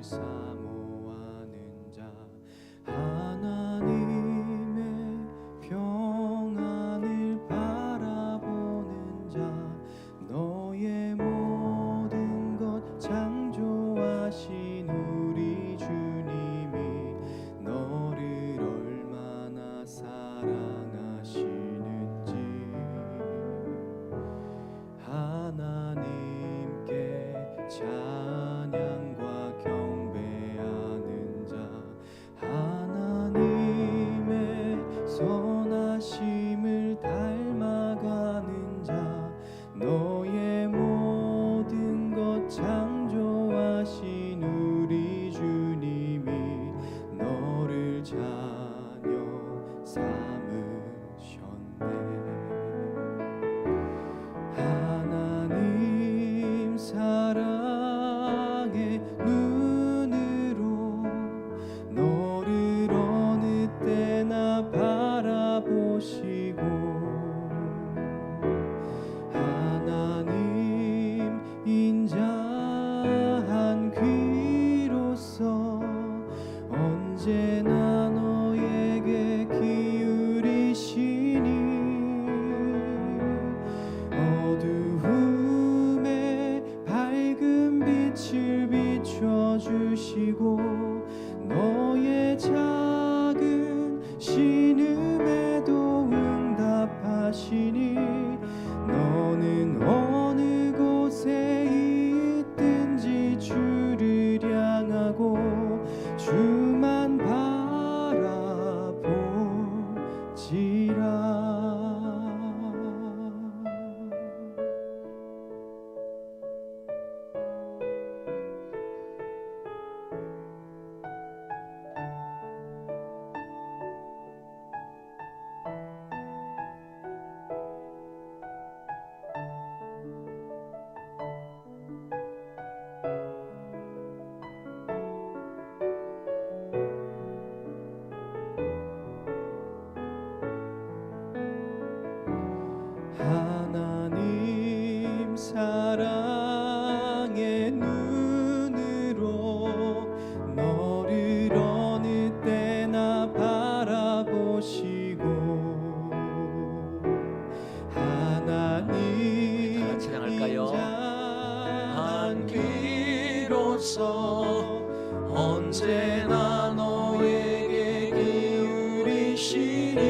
사모하는 자 하나님의 평안을 바라보는 자 너의 모든 것 창조하신 우리 주님이 너를 얼마나 사랑하시는지 하나님께 찬양과 경배하는 자 하나님의 선하심을 닮아가는 자 너의 모든 것 창조하신 우리 주님이 너를 자녀 삼으셨네. 하나님 사랑의 눈으로 너를 어느 때나 바라보시고 하나님 인자한 귀로서 언제나 너에게 기울이시니 어두움에 밝은 빛을 비춰주시고 너의 작은 신음에도 응답하시니 너는 어느 곳에 있든지 주를 향하고 주만 바라볼지라. 하나님 사랑의 눈으로 너를 어느 때나 바라보시고 하나님 인자한 귀로서 언제나 너에게 기울이시니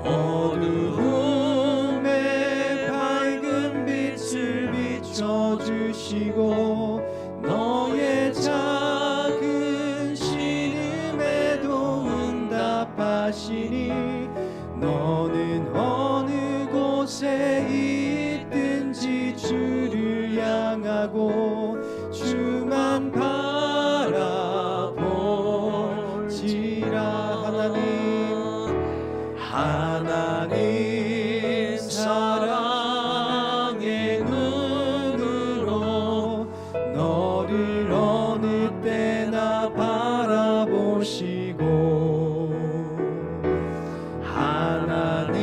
어두움에 밝은 빛을 비춰주시고 너의 작은 신음에도 응답하시니 너는 어느 곳에 있든지 주를 향하고 주만 바라볼지라. 하나님 사랑의 눈으로 너를 어느 때나 바라보시고 하나님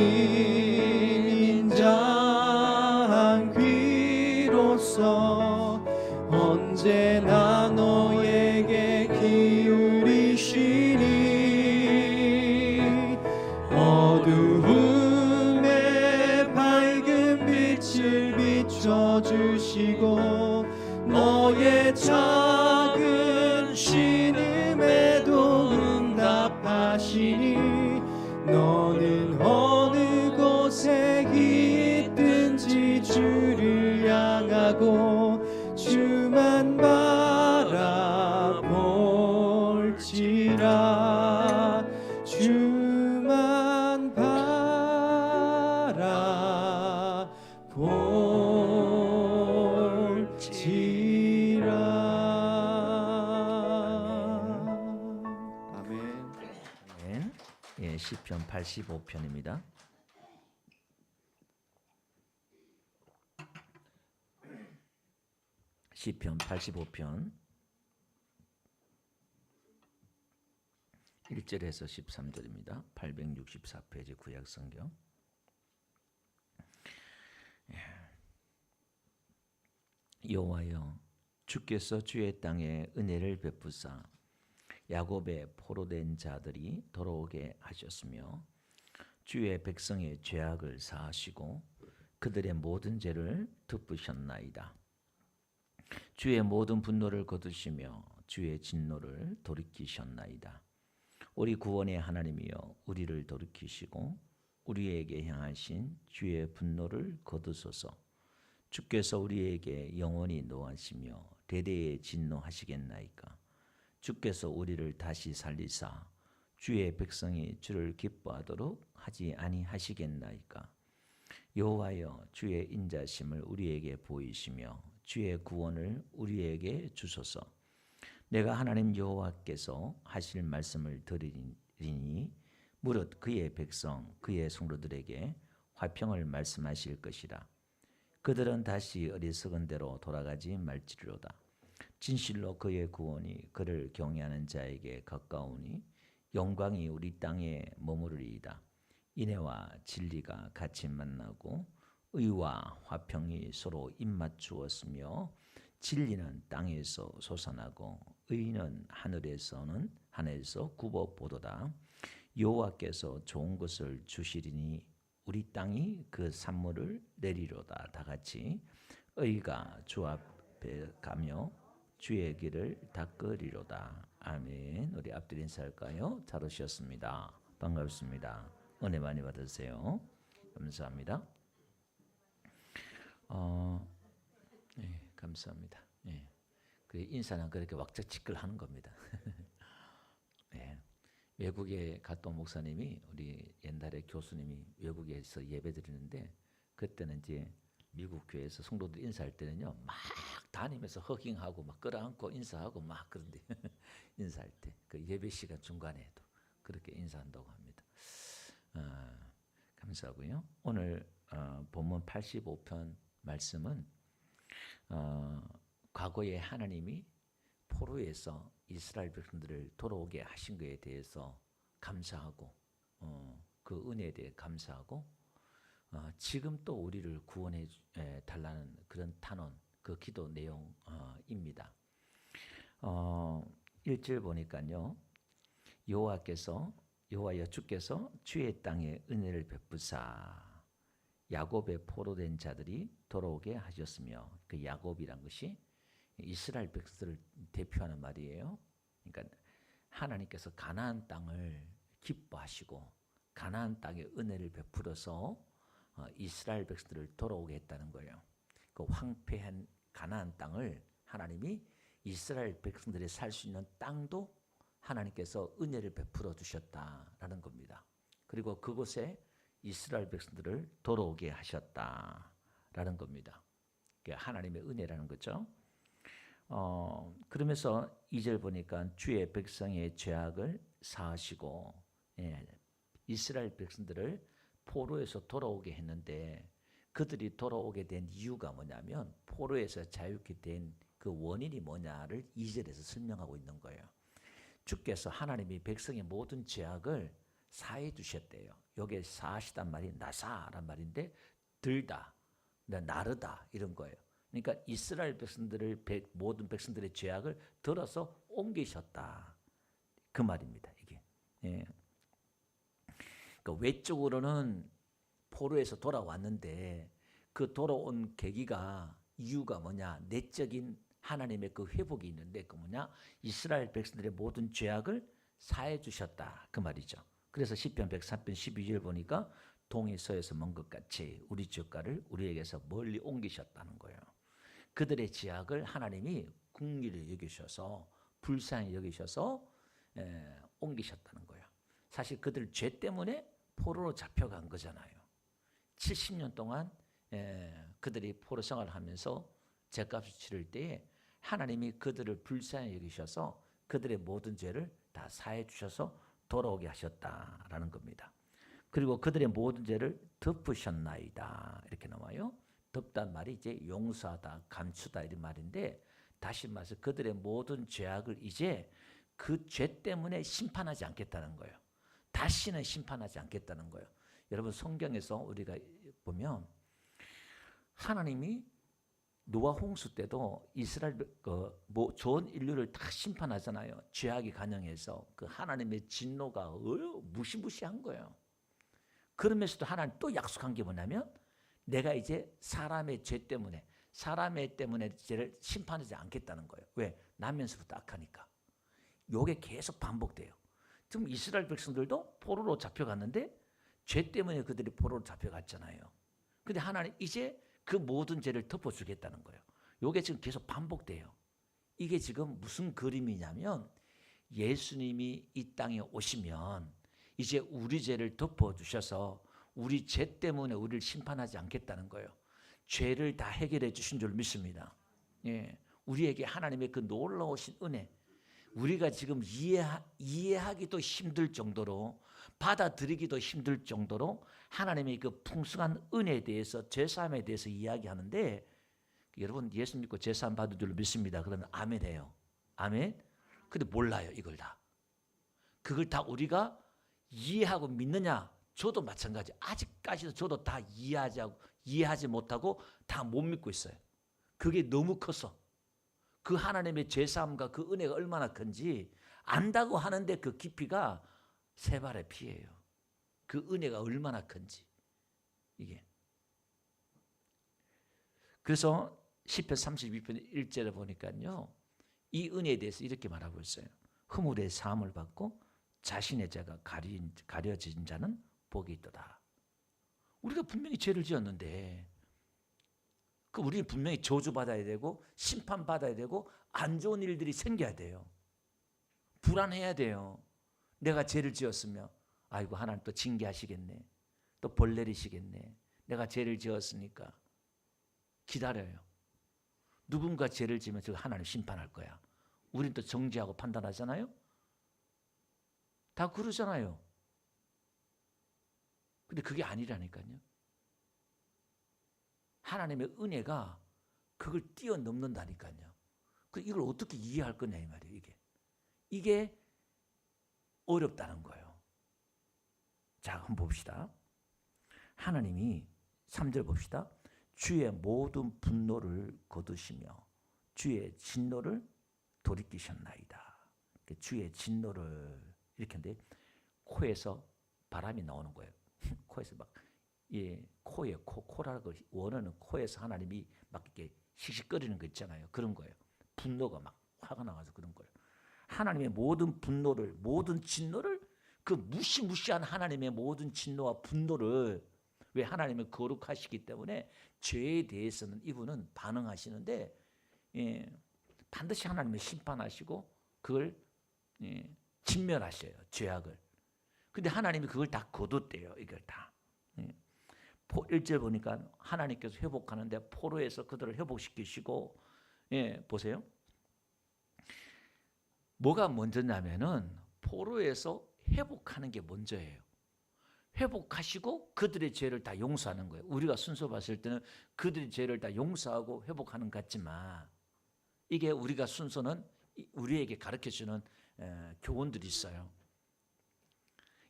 인자한 귀로서 언제나 너에게 기울이시니 어두움에 밝은 빛을 비춰주시고 너의 작은 신음에도 응답하시니 너는 어느 곳에 있든지 주를 향하고 주만 바라볼지라. 주만 바라볼지라. 아멘. 아멘. 예, 시편 85편입니다. 시편 85편 1절에서 13절입니다. 864페이지 구약성경. 여호와여 주께서 주의 땅에 은혜를 베푸사 야곱의 포로된 자들이 돌아오게 하셨으며 주의 백성의 죄악을 사하시고 그들의 모든 죄를 덮으셨나이다. 주의 모든 분노를 거두시며 주의 진노를 돌이키셨나이다. 우리 구원의 하나님이여 우리를 돌이키시고 우리에게 향하신 주의 분노를 거두소서. 주께서 우리에게 영원히 노하시며 대대에 진노하시겠나이까. 주께서 우리를 다시 살리사 주의 백성이 주를 기뻐하도록 하지 아니하시겠나이까. 여호와여 주의 인자심을 우리에게 보이시며 주의 구원을 우리에게 주소서. 내가 하나님 여호와께서 하실 말씀을 들으리니 무릇 그의 백성 그의 성도들에게 화평을 말씀하실 것이라. 그들은 다시 어리석은 대로 돌아가지 말지로다. 진실로 그의 구원이 그를 경외하는 자에게 가까우니 영광이 우리 땅에 머무르리이다. 인애와 진리가 같이 만나고 의와 화평이 서로 입맞추었으며 진리는 땅에서 솟아나고 의는 하늘에서 굽어 보도다. 여호와께서 좋은 것을 주시리니 우리 땅이 그 산물을 내리로다. 다 같이 의가 주 앞에 가며 주의 길을 닦으리로다. 아멘. 우리 앞뒤 인사할까요? 잘 오셨습니다. 반갑습니다. 은혜 많이 받으세요. 감사합니다. 네, 감사합니다. 네. 그 인사는 그렇게 왁자지껄 하는 겁니다. 네. 외국에 갔던 목사님이 우리 옛날에 교수님이 외국에서 예배 드리는데 그때는 이제 미국 교회에서 성도들 인사할 때는요 막 다니면서 허깅하고 막 끌어안고 인사하고 막 그런데 인사할 때 그 예배 시간 중간에도 그렇게 인사한다고 합니다. 감사하고요. 오늘 본문 85편 말씀은 과거에 하나님이 포로에서 이스라엘 백성들을 돌아오게 하신 것에 대해서 감사하고 그 은혜에 대해 감사하고 지금 또 우리를 구원해 달라는 그런 탄원, 그 기도 내용입니다. 1절 보니까요. 여호와여 주께서 주의 땅에 은혜를 베푸사 야곱의 포로된 자들이 돌아오게 하셨으며 그 야곱이란 것이 이스라엘 백성들을 대표하는 말이에요. 그러니까 하나님께서 가나안 땅을 기뻐하시고 가나안 땅에 은혜를 베풀어서 이스라엘 백성들을 돌아오게 했다는 거예요. 그 황폐한 가나안 땅을 하나님이 이스라엘 백성들이 살 수 있는 땅도 하나님께서 은혜를 베풀어 주셨다라는 겁니다. 그리고 그곳에 이스라엘 백성들을 돌아오게 하셨다라는 겁니다. 그게 하나님의 은혜라는 거죠. 그러면서 2절 보니까 주의 백성의 죄악을 사하시고 이스라엘 백성들을 포로에서 돌아오게 했는데 그들이 돌아오게 된 이유가 뭐냐면 포로에서 자유케 된 그 원인이 뭐냐를 2절에서 설명하고 있는 거예요. 주께서 하나님이 백성의 모든 죄악을 사해 주셨대요. 여기에 사하시단 말이 나사란 말인데 들다, 나르다 이런 거예요. 그러니까 이스라엘 백성들을 모든 백성들의 죄악을 들어서 옮기셨다. 그 말입니다. 이게. 예. 그러니까 외적으로는 포로에서 돌아왔는데 그 돌아온 계기가 이유가 뭐냐? 내적인 하나님의 그 회복이 있는데 그 뭐냐? 이스라엘 백성들의 모든 죄악을 사해 주셨다. 그 말이죠. 그래서 시편 103편 12절 보니까 동이 서에서 먼 것 같이 우리 주가를 우리에게서 멀리 옮기셨다는 거예요. 그들의 죄악을 하나님이 긍휼히 여기셔서 불쌍히 여기셔서 옮기셨다는 거예요. 사실 그들 죄 때문에 포로로 잡혀간 거잖아요. 70년 동안 그들이 포로 생활을 하면서 죄값을 치를 때에 하나님이 그들을 불쌍히 여기셔서 그들의 모든 죄를 다 사해 주셔서 돌아오게 하셨다라는 겁니다. 그리고 그들의 모든 죄를 덮으셨나이다 이렇게 나와요. 덮단 말이 이제 용서하다, 감추다 이런 말인데 다시 말해서 그들의 모든 죄악을 이제 그 죄 때문에 심판하지 않겠다는 거예요. 다시는 심판하지 않겠다는 거예요. 여러분 성경에서 우리가 보면 하나님이 노아 홍수 때도 이스라엘 전 인류를 다 심판하잖아요. 죄악이 간영해서 그 하나님의 진노가 무시무시한 거예요. 그러면서도 하나님 또 약속한 게 뭐냐면 내가 이제 사람의 죄 때문에 죄를 심판하지 않겠다는 거예요. 왜? 나면서부터 악하니까. 요게 계속 반복돼요. 지금 이스라엘 백성들도 포로로 잡혀갔는데 죄 때문에 그들이 포로로 잡혀갔잖아요. 근데 하나님 이제 그 모든 죄를 덮어주겠다는 거예요. 요게 지금 계속 반복돼요. 이게 지금 무슨 그림이냐면 예수님이 이 땅에 오시면 이제 우리 죄를 덮어주셔서 우리 죄 때문에 우리를 심판하지 않겠다는 거예요. 죄를 다 해결해 주신 줄 믿습니다. 예, 우리에게 하나님의 그 놀라우신 은혜, 우리가 지금 이해하기도 힘들 정도로 받아들이기도 힘들 정도로 하나님의 그 풍성한 은혜에 대해서 죄사함에 대해서 이야기하는데 여러분 예수 믿고 죄사함 받을 줄 믿습니다. 그러면 아멘 해요. 아멘. 근데 몰라요 이걸 다. 그걸 다 우리가 이해하고 믿느냐? 저도 마찬가지. 아직까지도 저도 다 이해하지 못하고 다 못 믿고 있어요. 그게 너무 커서. 그 하나님의 죄사함과 그 은혜가 얼마나 큰지 안다고 하는데 그 깊이가 세 발의 피예요. 그 은혜가 얼마나 큰지. 이게. 그래서 시편 32편 1절에 보니까요. 이 은혜에 대해서 이렇게 말하고 있어요. 허물의 사함을 받고 자신의 죄가 가려진 자는 복이 있도다. 우리가 분명히 죄를 지었는데 우리는 분명히 저주받아야 되고 심판받아야 되고 안 좋은 일들이 생겨야 돼요. 불안해야 돼요. 내가 죄를 지었으면 아이고 하나님 또 징계하시겠네. 또 벌 내리시겠네. 내가 죄를 지었으니까 기다려요. 누군가 죄를 지으면 저 하나님 심판할 거야. 우린 또 정죄하고 판단하잖아요. 다 그러잖아요. 근데 그게 아니라니까요. 하나님의 은혜가 그걸 뛰어넘는다니까요. 이걸 어떻게 이해할 거냐 이 말이에요. 이게 어렵다는 거예요. 자, 한번 봅시다. 하나님이 3절 봅시다. 주의 모든 분노를 거두시며 주의 진노를 돌이키셨나이다. 주의 진노를 이렇게 하는데 코에서 바람이 나오는 거예요. 코에서 막 코라고 원어는 코에서 하나님이 막 이렇게 씩씩거리는 거 있잖아요. 그런 거예요. 분노가 막 화가 나가지고 그런 거예요. 하나님의 모든 분노를, 모든 진노를, 그 무시무시한 하나님의 모든 진노와 분노를, 왜 하나님은 거룩하시기 때문에 죄에 대해서는 이분은 반응하시는데 반드시 하나님은 심판하시고 그걸 진멸하셔요. 죄악을. 근데 하나님이 그걸 다 거뒀대요. 이걸 다. 1절 보니까 하나님께서 회복하는데 포로에서 그들을 회복시키시고, 보세요. 뭐가 먼저냐면은 포로에서 회복하는 게 먼저예요. 회복하시고 그들의 죄를 다 용서하는 거예요. 우리가 순서 봤을 때는 그들의 죄를 다 용서하고 회복하는 것 같지만 이게 우리가 순서는 우리에게 가르쳐주는 교훈들이 있어요.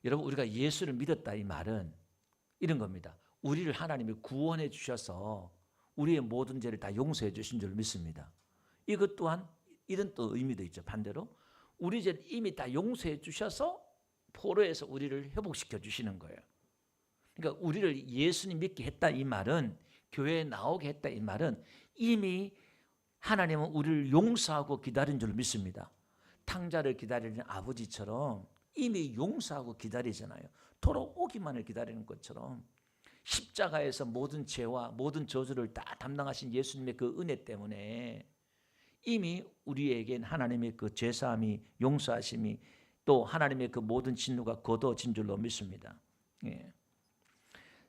여러분 우리가 예수를 믿었다 이 말은 이런 겁니다. 우리를 하나님이 구원해 주셔서 우리의 모든 죄를 다 용서해 주신 줄 믿습니다. 이것 또한 이런 또 의미도 있죠. 반대로 우리 죄를 이미 다 용서해 주셔서 포로에서 우리를 회복시켜 주시는 거예요. 그러니까 우리를 예수님 믿게 했다 이 말은, 교회에 나오게 했다 이 말은 이미 하나님은 우리를 용서하고 기다린 줄 믿습니다. 탕자를 기다리는 아버지처럼 이미 용서하고 기다리잖아요. 돌아오기만을 기다리는 것처럼 십자가에서 모든 죄와 모든 저주를 다 담당하신 예수님의 그 은혜 때문에 이미 우리에겐 하나님의 그 죄사함이, 용서하심이, 또 하나님의 그 모든 진노가 거둬진 줄로 믿습니다.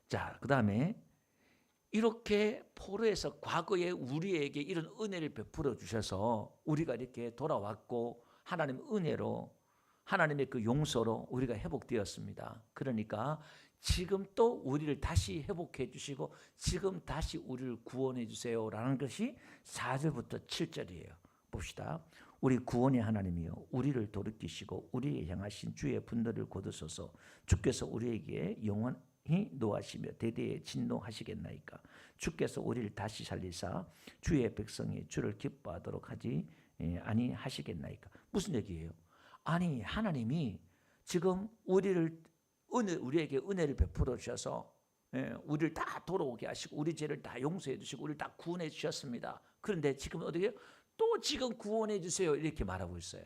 자, 그 다음에 이렇게 포로에서 과거에 우리에게 이런 은혜를 베풀어 주셔서 우리가 이렇게 돌아왔고 하나님의 은혜로, 하나님의 그 용서로 우리가 회복되었습니다. 그러니까 지금 또 우리를 다시 회복해 주시고 지금 다시 우리를 구원해 주세요라는 것이 4절부터 7절이에요. 봅시다. 우리 구원의 하나님이여 우리를 돌이키시고 우리에게 향하신 주의 분노를 거두소서. 주께서 우리에게 영원히 노하시며 대대에 진노하시겠나이까. 주께서 우리를 다시 살리사 주의 백성이 주를 기뻐하도록 하지 아니하시겠나이까. 무슨 얘기예요? 아니 하나님이 지금 우리에게 은혜를 베풀어 주셔서 우리를 다 돌아오게 하시고 우리 죄를 다 용서해 주시고 우리를 다 구원해 주셨습니다. 그런데 지금 어떻게 또 지금 구원해 주세요 이렇게 말하고 있어요.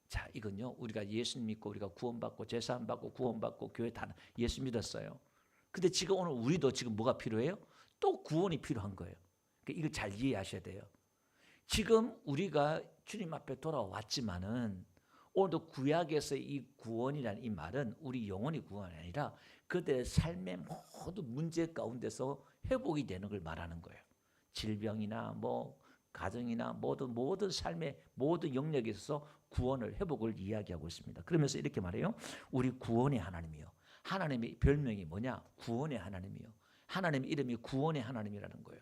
자, 이건요 우리가 예수 믿고 우리가 구원받고 제사함 받고 구원받고 교회 다 예수 믿었어요. 근데 지금 오늘 우리도 지금 뭐가 필요해요? 또 구원이 필요한 거예요. 그러니까 이걸 잘 이해하셔야 돼요. 지금 우리가 주님 앞에 돌아왔지만은 오늘도 구약에서 이 구원이라는 이 말은 우리 영혼이 구원이 아니라 그들의 삶의 모든 문제 가운데서 회복이 되는 걸 말하는 거예요. 질병이나 뭐 가정이나 모든 삶의 모든 영역에 있어서 구원을 회복을 이야기하고 있습니다. 그러면서 이렇게 말해요. 우리 구원의 하나님이요. 하나님의 별명이 뭐냐? 구원의 하나님이요. 하나님의 이름이 구원의 하나님이라는 거예요.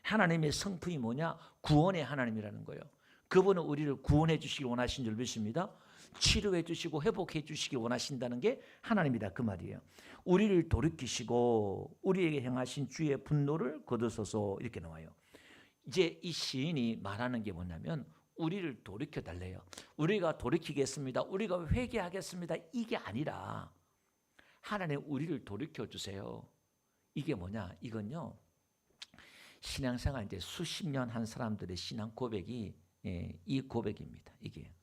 하나님의 성품이 뭐냐? 구원의 하나님이라는 거예요. 그분은 우리를 구원해 주시길 원하신 줄 믿습니다. 치료해 주시고 회복해 주시길 원하신다는 게 하나님이다 그 말이에요. 우리를 돌이키시고 우리에게 행하신 주의 분노를 거두소서 이렇게 나와요. 이제 이 시인이 말하는 게 뭐냐면 우리를 돌이켜 달래요. 우리가 돌이키겠습니다. 우리가 회개하겠습니다. 이게 아니라 하나님 우리를 돌이켜 주세요. 이게 뭐냐? 이건요. 신앙생활 이제 수십 년 한 사람들의 신앙 고백이 이 고백입니다. 이게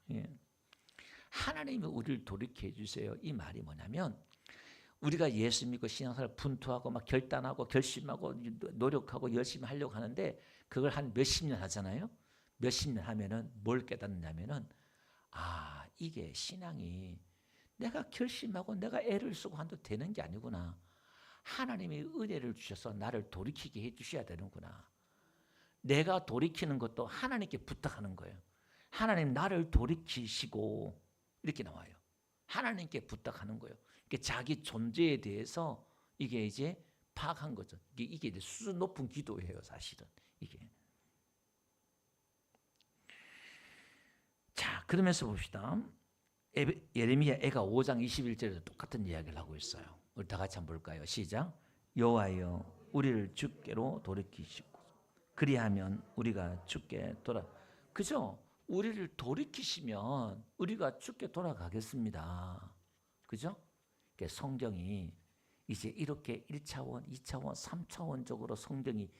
하나님이 우리를 돌이켜 주세요. 이 말이 뭐냐면 우리가 예수 믿고 신앙생활 분투하고 막 결단하고 결심하고 노력하고 열심히 하려고 하는데 그걸 한 몇십 년 하잖아요. 몇십 년 하면은 뭘 깨닫느냐면은 아 이게 신앙이 내가 결심하고 내가 애를 쓰고 한도 되는 게 아니구나. 하나님이 은혜를 주셔서 나를 돌이키게 해주셔야 되는구나. 내가 돌이키는 것도 하나님께 부탁하는 거예요. 하나님 나를 돌이키시고 이렇게 나와요. 하나님께 부탁하는 거예요. 자기 존재에 대해서 이게 이제 파악한 거죠. 이게 이제 수준 높은 기도예요, 사실은 이게. 자, 그러면서 봅시다. 예레미야 애가 5장 21절에도 똑같은 이야기를 하고 있어요. 우리 다 같이 한번 볼까요? 시작. 여호와여 우리를 주께로 돌이키시고 그리하면 우리가 주께 그죠? 우리를 돌이키시면 우리가 주께 돌아가겠습니다. 그죠? 성경이 이제 이렇게 1차원, 2차원, 3차원적으로 성경이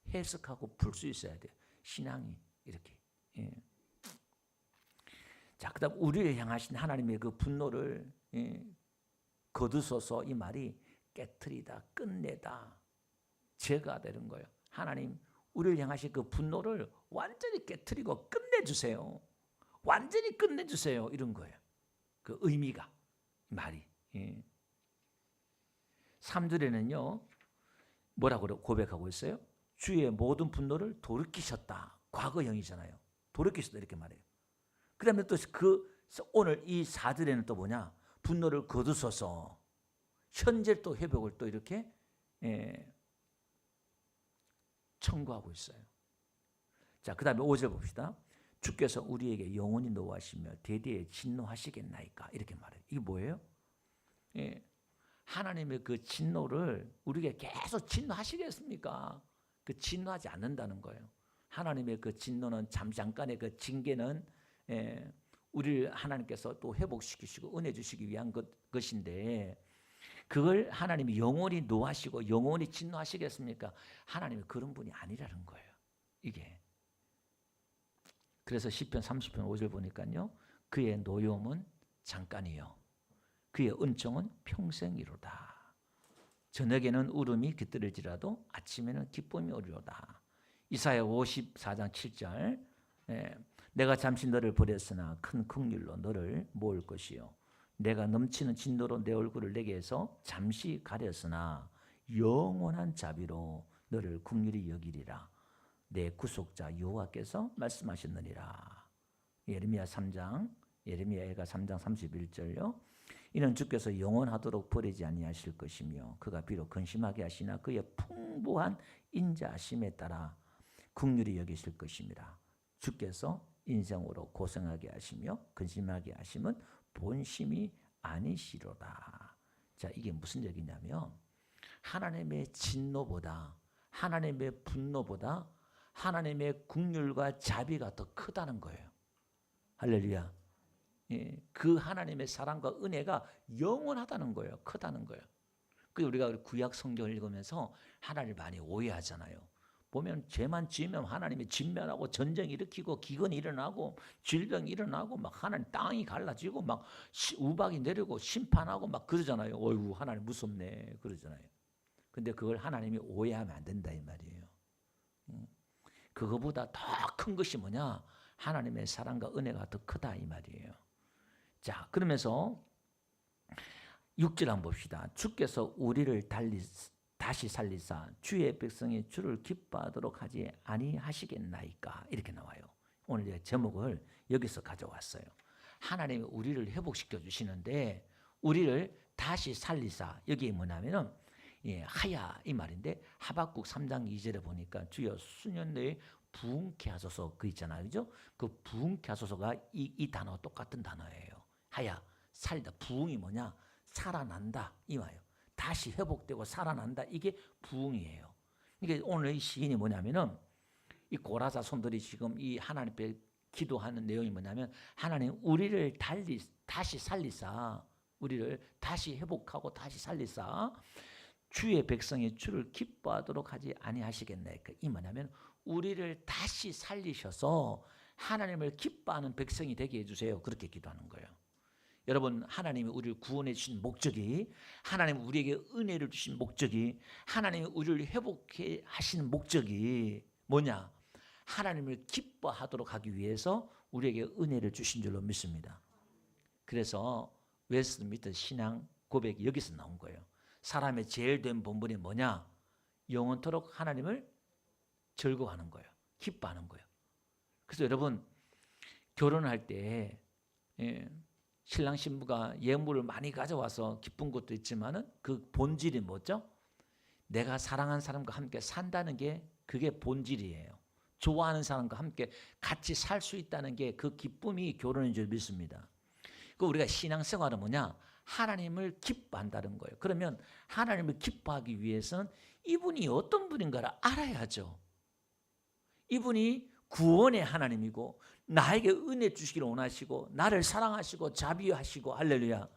해석하고 풀 수 있어야 돼요. 신앙이 이렇게. 자, 그다음 우리를 향하신 하나님의 그 분노를 거두소서 이 말이 깨트리다, 끝내다, 제거되는 거예요. 하나님 우리를 향하신 그 분노를 완전히 깨트리고 끝내주세요. 완전히 끝내주세요. 이런 거예요. 그 의미가 말이. 3절에는요. 뭐라고 고백하고 있어요? 주의 모든 분노를 돌이키셨다. 과거형이잖아요. 돌이키셨다 이렇게 말해요. 그 다음에 또 오늘 이 4절에는 또 뭐냐? 분노를 거두소서. 현재 또 회복을 또 이렇게 청구하고 있어요. 자, 그 다음에 5절 봅시다. 주께서 우리에게 영원히 노하시며 대대에 진노하시겠나이까 이렇게 말해요. 이게 뭐예요? 하나님의 그 진노를 우리에게 계속 진노하시겠습니까? 그 진노하지 않는다는 거예요. 하나님의 그 진노는 잠깐의 그 징계는 우리를 하나님께서 또 회복시키시고 은혜 주시기 위한 것인데 그걸 하나님이 영원히 노하시고 영원히 진노하시겠습니까? 하나님이 그런 분이 아니라는 거예요. 이게. 그래서 시편 30편 5절 보니까요. 그의 노여움은 잠깐이요. 그의 은총은 평생이로다. 저녁에는 울음이 깃들을지라도 아침에는 기쁨이 오리로다. 이사야 54장 7절 내가 잠시 너를 버렸으나 큰 긍휼로 너를 모을 것이요. 내가 넘치는 진노로 내 얼굴을 내게 해서 잠시 가렸으나 영원한 자비로 너를 긍휼히 여기리라. 내 구속자 여호와께서 말씀하셨느니라. 예레미야 애가 3장 31절요. 이는 주께서 영원하도록 버리지 아니하실 것이며 그가 비록 근심하게 하시나 그의 풍부한 인자하심에 따라 긍휼히 여기실 것입니다. 주께서 인생으로 고생하게 하시며 근심하게 하심은 본심이 아니시로다. 자, 이게 무슨 얘기냐면 하나님의 진노보다, 하나님의 분노보다 하나님의 긍휼과 자비가 더 크다는 거예요. 할렐루야. 예, 그 하나님의 사랑과 은혜가 영원하다는 거예요. 크다는 거예요. 그 우리가 구약 성경을 읽으면서 하나님을 많이 오해하잖아요. 보면 죄만 지으면 하나님이 진멸하고 전쟁 일으키고 기근이 일어나고 질병이 일어나고 막 하나님 땅이 갈라지고 막 우박이 내리고 심판하고 막 그러잖아요. 어이구 하나님 무섭네 그러잖아요. 근데 그걸 하나님이 오해하면 안 된다 이 말이에요. 그거보다 더 큰 것이 뭐냐? 하나님의 사랑과 은혜가 더 크다 이 말이에요. 자, 그러면서 6절 한번 봅시다. 주께서 우리를 다시 살리사 주의 백성이 주를 기뻐하도록 하지 아니하시겠나이까 이렇게 나와요. 오늘 제목을 여기서 가져왔어요. 하나님이 우리를 회복시켜 주시는데 우리를 다시 살리사 여기 뭐냐면은 하야 이 말인데 하박국 3장 2절에 보니까 주여 수년 내에 부흥케 하소서 그 있잖아요. 그죠? 그 부흥케 하소서가 이 단어와 똑같은 단어예요. 하야 살다 부흥이 뭐냐? 살아난다 이 말이에요. 다시 회복되고 살아난다 이게 부흥이에요. 이게 오늘 이 시인이 뭐냐면은 이 고라사 손들이 지금 이 하나님 앞에 기도하는 내용이 뭐냐면 하나님 우리를 다시 살리사 우리를 다시 회복하고 다시 살리사 주의 백성이 주를 기뻐하도록 하지 아니하시겠나이까 이 뭐냐면 우리를 다시 살리셔서 하나님을 기뻐하는 백성이 되게 해주세요. 그렇게 기도하는 거예요. 여러분 하나님이 우리를 구원해 주신 목적이 하나님이 우리에게 은혜를 주신 목적이 하나님이 우리를 회복해 하시는 목적이 뭐냐? 하나님을 기뻐하도록 하기 위해서 우리에게 은혜를 주신 줄로 믿습니다. 그래서 웨스트민스터 신앙 고백이 여기서 나온 거예요. 사람의 제일 된 본분이 뭐냐? 영원토록 하나님을 즐거워하는 거예요. 기뻐하는 거예요. 그래서 여러분 결혼할 때 신랑 신부가 예물을 많이 가져와서 기쁜 것도 있지만은 그 본질이 뭐죠? 내가 사랑하는 사람과 함께 산다는 게 그게 본질이에요. 좋아하는 사람과 함께 같이 살 수 있다는 게 그 기쁨이 결혼인 줄 믿습니다. 그 우리가 신앙생활은 뭐냐? 하나님을 기뻐한다는 거예요. 그러면 하나님을 기뻐하기 위해서는 이분이 어떤 분인가를 알아야죠. 이분이 구원의 하나님이고 나에게 은혜 주시기를 원하시고 나를 사랑하시고 자비하시고 할렐루야.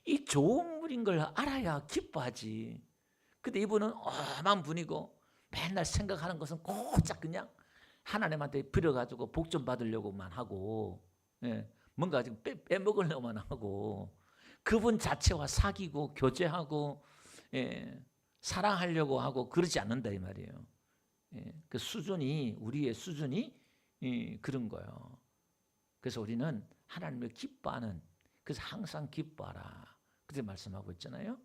이 좋은 분인 걸 알아야 기뻐하지. 근데 이분은 엄한 분이고 맨날 생각하는 것은 고작 그냥 하나님한테 빌어가지고 복 좀 받으려고만 하고 뭔가 지금 빼먹으려고만 하고 그분 자체와 사귀고 교제하고 사랑하려고 하고 그러지 않는다 이 말이에요. 그 수준이 우리의 수준이 그런 거예요. 그래서 우리는 하나님을 기뻐하는 그래서 항상 기뻐하라 그렇게 말씀하고 있잖아요.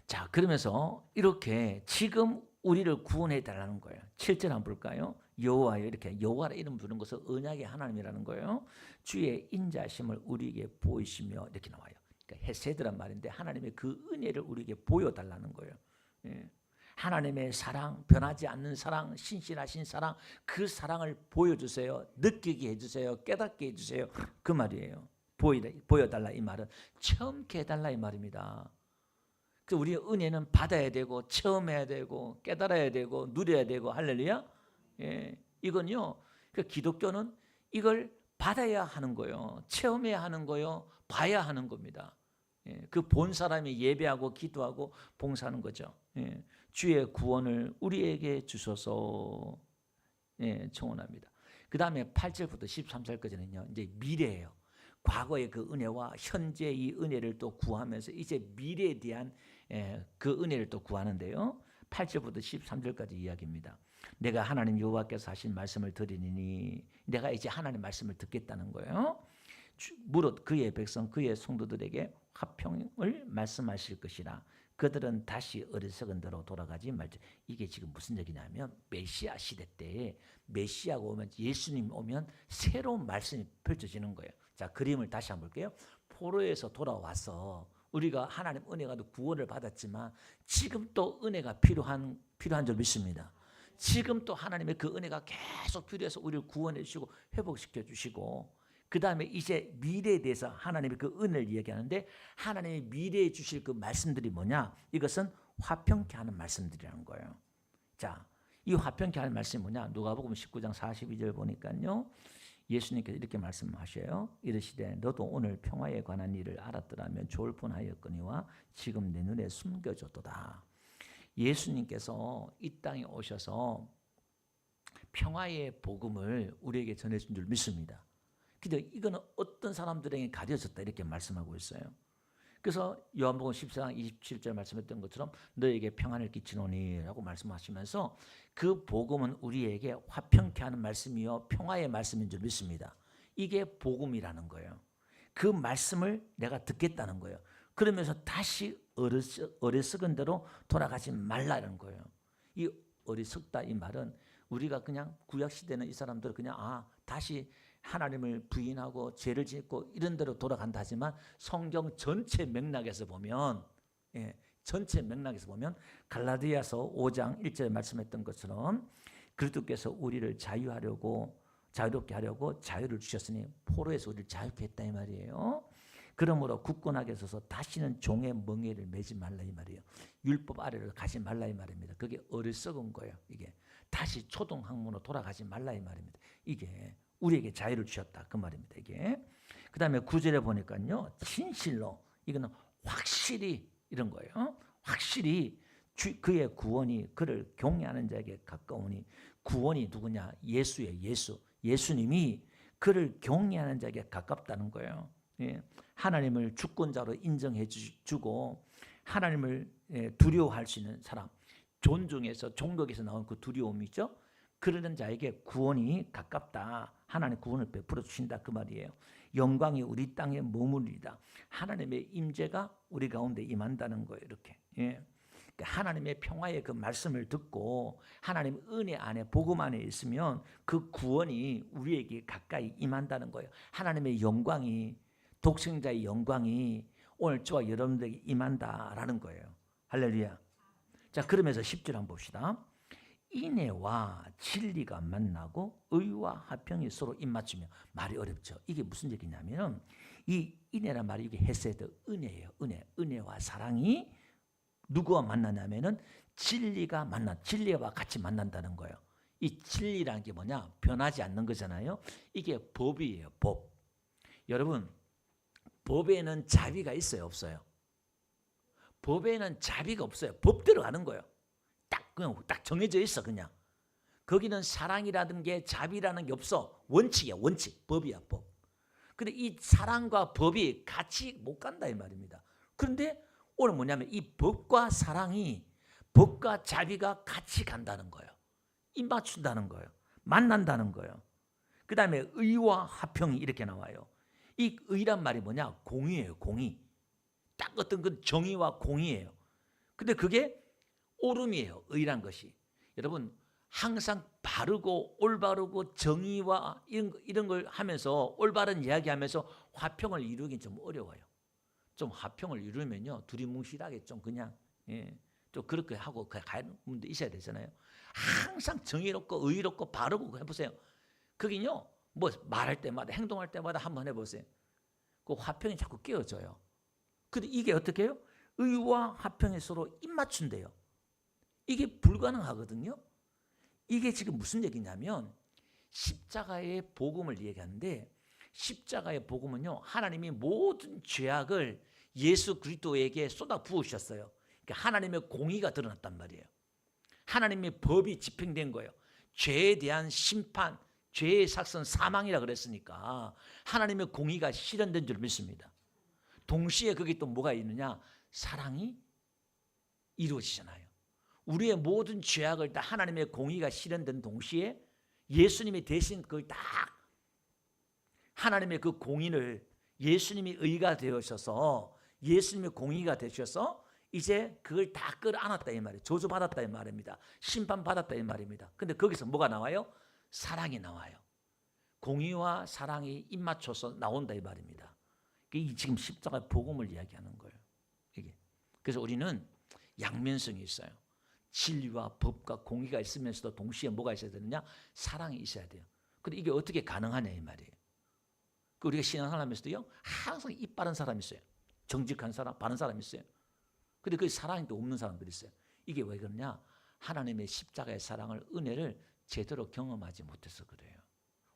자 그러면서 이렇게 지금 우리를 구원해 달라는 거예요. 7절 한번 볼까요? 여호와여 이렇게 여호와라 이름 부르는 것은 언약의 하나님이라는 거예요. 주의 인자심을 우리에게 보이시며 이렇게 나와요. 그러니까 헤세드란 말인데 하나님의 그 은혜를 우리에게 보여달라는 거예요. 하나님의 사랑, 변하지 않는 사랑, 신실하신 사랑, 그 사랑을 보여주세요. 느끼게 해주세요. 깨닫게 해주세요. 그 말이에요. 보여달라 이 말은 체험케 해달라 이 말입니다. 그 우리의 은혜는 받아야 되고 체험해야 되고 깨달아야 되고 누려야 되고 할렐루야. 이건요. 그 기독교는 이걸 받아야 하는 거예요. 체험해야 하는 거예요. 봐야 하는 겁니다. 그 본 사람이 예배하고 기도하고 봉사하는 거죠. 주의 구원을 우리에게 주셔서 청원합니다. 그 다음에 8절부터 13절까지는요. 이제 미래예요. 과거의 그 은혜와 현재 이 은혜를 또 구하면서 이제 미래에 대한 그 은혜를 또 구하는데요. 8절부터 13절까지 이야기입니다. 내가 하나님 여호와께서 하신 말씀을 들으니 내가 이제 하나님 말씀을 듣겠다는 거예요. 무릇 그의 백성 그의 성도들에게 화평을 말씀하실 것이라. 그들은 다시 어리석은 대로 돌아가지 말지. 이게 지금 무슨 얘기냐면 메시아 시대 때에 메시아가 오면 예수님 오면 새로운 말씀이 펼쳐지는 거예요. 자 그림을 다시 한번 볼게요. 포로에서 돌아와서 우리가 하나님 은혜가 구원을 받았지만 지금 또 은혜가 필요한 줄 믿습니다. 지금 또 하나님의 그 은혜가 계속 필요해서 우리를 구원해 주시고 회복시켜 주시고 그 다음에 이제 미래에 대해서 하나님의 그 은혜를 이야기하는데 하나님이 미래에 주실 그 말씀들이 뭐냐? 이것은 화평케 하는 말씀들이라는 거예요. 자, 이 화평케 하는 말씀이 뭐냐? 누가복음 19장 42절 보니까요. 예수님께서 이렇게 말씀하셔요. 이르시되 너도 오늘 평화에 관한 일을 알았더라면 좋을 뻔하였거니와 지금 내 눈에 숨겨졌도다. 예수님께서 이 땅에 오셔서 평화의 복음을 우리에게 전해준 줄 믿습니다. 근데 이거는 어떤 사람들에게 가려졌다 이렇게 말씀하고 있어요. 그래서 요한복음 14장 27절 말씀했던 것처럼 너에게 평안을 끼치노니 라고 말씀하시면서 그 복음은 우리에게 화평케 하는 말씀이요 평화의 말씀인 줄 믿습니다. 이게 복음이라는 거예요. 그 말씀을 내가 듣겠다는 거예요. 그러면서 다시 어리석은 대로 돌아가지 말라는 거예요. 이 어리석다 이 말은 우리가 그냥 구약시대는 이 사람들 그냥 다시 하나님을 부인하고 죄를 짓고 이런 대로 돌아간다 하지만 성경 전체 맥락에서 보면 전체 맥락에서 보면 갈라디아서 5장 1절에 말씀했던 것처럼 그리스도께서 우리를 자유롭게 하려고 자유를 주셨으니 포로에서 우리를 자유케 했다 이 말이에요. 그러므로 굳건하게 서서 다시는 종의 멍에를 매지 말라 이 말이에요. 율법 아래로 가지 말라 이 말입니다. 그게 어리석은 거예요. 이게 다시 초등학문으로 돌아가지 말라 이 말입니다. 이게 우리에게 자유를 주셨다 그 말입니다. 이게 그 다음에 9절에 보니까요. 진실로 이거는 확실히 이런 거예요. 확실히 그의 구원이 그를 경외하는 자에게 가까우니 구원이 누구냐? 예수예요. 예수님이 그를 경외하는 자에게 가깝다는 거예요. 하나님을 주권자로 인정해 주고 하나님을 두려워할 수 있는 사람, 존중에서 종격에서 나온 그 두려움이죠. 그러는 자에게 구원이 가깝다. 하나님 구원을 베풀어 주신다 그 말이에요. 영광이 우리 땅에 머무르리다. 하나님의 임재가 우리 가운데 임한다는 거예요. 이렇게. 하나님의 평화의 그 말씀을 듣고 하나님 은혜 안에 복음 안에 있으면 그 구원이 우리에게 가까이 임한다는 거예요. 하나님의 영광이 독생자의 영광이 오늘 저와 여러분들에게 임한다라는 거예요. 할렐루야. 자, 그러면서 10절 한번 봅시다. 인애와 진리가 만나고 의와 화평이 서로 입맞추며. 말이 어렵죠. 이게 무슨 얘기냐면 이 인애란 말이 이게 헤세드 은혜예요. 은혜와 사랑이 누구와 만나냐면은 진리가 진리와 같이 만난다는 거예요. 이 진리라는 게 뭐냐? 변하지 않는 거잖아요. 이게 법이에요. 법. 여러분, 법에는 자비가 있어요, 없어요? 법에는 자비가 없어요. 법대로 가는 거예요. 그냥 딱 정해져 있어 그냥. 거기는 사랑이라는 게 자비라는 게 없어. 원칙이야 원칙. 법이야 법. 근데 이 사랑과 법이 같이 못 간다 이 말입니다. 그런데 오늘 뭐냐면 이 법과 사랑이 법과 자비가 같이 간다는 거예요. 입 맞춘다는 거예요. 만난다는 거예요. 그 다음에 의와 화평이 이렇게 나와요. 이 의란 말이 뭐냐? 공의예요. 공의. 딱 어떤 그 정의와 공의예요. 근데 그게 옳음이에요. 의란 것이. 여러분 항상 바르고 올바르고 정의와 이런 걸 하면서 올바른 이야기하면서 화평을 이루긴 좀 어려워요. 좀 화평을 이루면요 두리뭉실하게 좀 그냥 좀 그렇게 하고 가는 분도 있어야 되잖아요. 항상 정의롭고 의롭고 바르고 해보세요. 그긴요 뭐 말할 때마다 행동할 때마다 한번 해보세요. 그 화평이 자꾸 깨어져요. 근데 이게 어떻게 해요? 의와 화평이 서로 입맞춘대요. 이게 불가능하거든요. 이게 지금 무슨 얘기냐면 십자가의 복음을 얘기하는데 십자가의 복음은요 하나님이 모든 죄악을 예수 그리스도에게 쏟아 부으셨어요. 그러니까 하나님의 공의가 드러났단 말이에요. 하나님의 법이 집행된 거예요. 죄에 대한 심판, 죄의 삭선 사망이라 그랬으니까 하나님의 공의가 실현된 줄 믿습니다. 동시에 거기 또 뭐가 있느냐? 사랑이 이루어지잖아요. 우리의 모든 죄악을 다 하나님의 공의가 실현된 동시에 예수님이 대신 그걸 딱 하나님의 그 공의를 예수님이 의가 되어셔서 예수님의 공의가 되셔서 이제 그걸 다 끌어안았다 이 말이에요. 저주받았다 이 말입니다. 심판받았다 이 말입니다. 근데 거기서 뭐가 나와요? 사랑이 나와요. 공의와 사랑이 입맞춰서 나온다 이 말입니다. 이게 지금 십자가 복음을 이야기하는 거예요. 이게. 그래서 우리는 양면성이 있어요. 진리와 법과 공의가 있으면서도 동시에 뭐가 있어야 되느냐? 사랑이 있어야 돼요. 근데 이게 어떻게 가능하냐 이 말이에요. 우리가 신앙생활하면서도요, 항상 입 바른 사람이 있어요. 정직한 사람, 바른 사람이 있어요. 근데 그 사랑이 또 없는 사람들이 있어요. 이게 왜 그러냐? 하나님의 십자가의 사랑을, 은혜를 제대로 경험하지 못해서 그래요.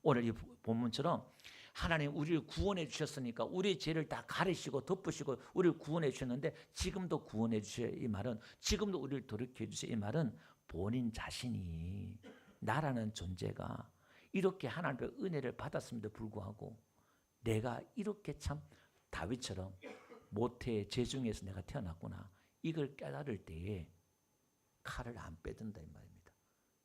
오늘 이 본문처럼 하나님 우리를 구원해 주셨으니까 우리의 죄를 다 가리시고 덮으시고 우리를 구원해 주셨는데 지금도 구원해 주세요. 이 말은, 지금도 우리를 돌이켜 주세요. 이 말은 본인 자신이, 나라는 존재가 이렇게 하나님의 은혜를 받았음에도 불구하고 내가 이렇게 참 다윗처럼 모태의 죄중에서 내가 태어났구나, 이걸 깨달을 때에 칼을 안 빼든다 이 말입니다.